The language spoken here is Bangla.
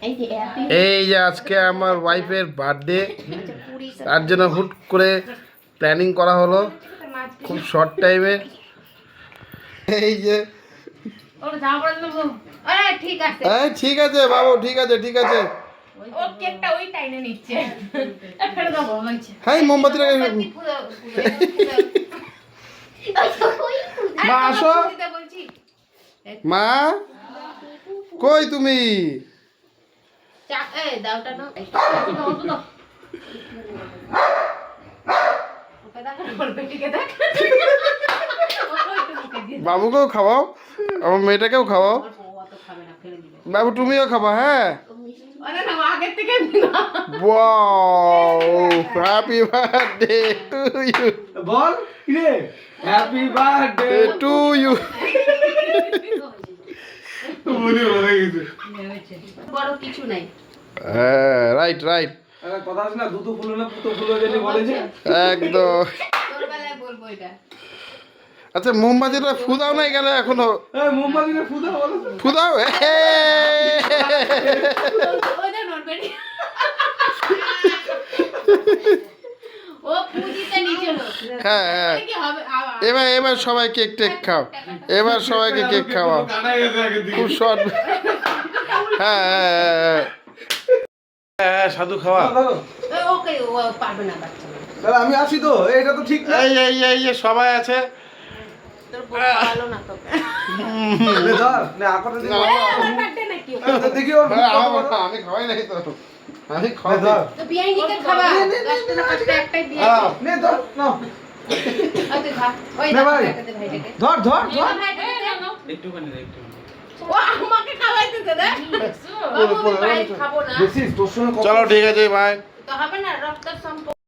এই যে আজকে আমার ওয়াইফের বার্থডে, তার জন্য হুট করে প্ল্যানিং করা হলো খুব শর্ট টাইমে। এই যে ঠিক আছে বাবু, ঠিক আছে ঠিক আছে। হ্যাঁ মোমবাতিটা মা আসো। মা কই তুমি? বাবুকেও খাওয়াও, আমার মেয়েটাকেও খাওয়াও। বাবু তুমিও খাবা? হ্যাঁ, হ্যাপি বার্থডে টু ইউ। বল রে হ্যাপি বার্থডে টু ইউ। বড় কিছু নাই। হ্যাঁ রাইট রাইট, কথা আছে না, দুটো ফুল না পুতো ফুল যদি বলে যে একদম। তোর বেলায় বলবো এটা। আচ্ছা মোমবাতিটা ফুদাও নাই কেন এখনো? এই মোমবাতিটা ফুদা বলো তো। ফুদাও। ওইটা নড়বেনি। ও পুজিতে নিচে লো। হ্যাঁ হ্যাঁ, কি হবে আবার? এবার এবার সবাই কেক টেক খাও, এবার সবাইকে কেক খাওয়াও খুব শর্ট। হ্যাঁ হ্যাঁ হ্যাঁ, সাধু খাওয়া। ওকে ও পারবে না বাচ্চা। তাহলে আমি আসি তো, এটা তো ঠিক না। এই এই এই যে সবাই আছে। তোর বউ ভালো না তোকে। নে ধর, নে আকটা দি। আমার বার্থডে নাকি? দেখি ওর আমি খাওয়াই নাই তো, আমি নে খাওয়াই। ধর, তো বিয়াইনিকে খাবা। 10টা না 5টা একটাই বিয়ে। নে ধর, নাও ওকে খা। ওই নে ভাই। দেখাতে ভাইটাকে। ধর ধর এই ধর। ভাইটাকে দে। একটুখানি একটু। ও আমাকে খাওয়াইতেছে রে। বাবু আমি পায়েস খাবো না। দেখছিস তোর সঙ্গে চলো ঠিক আছে ভাই। তো হবে না রক্তের সম্পর্ক।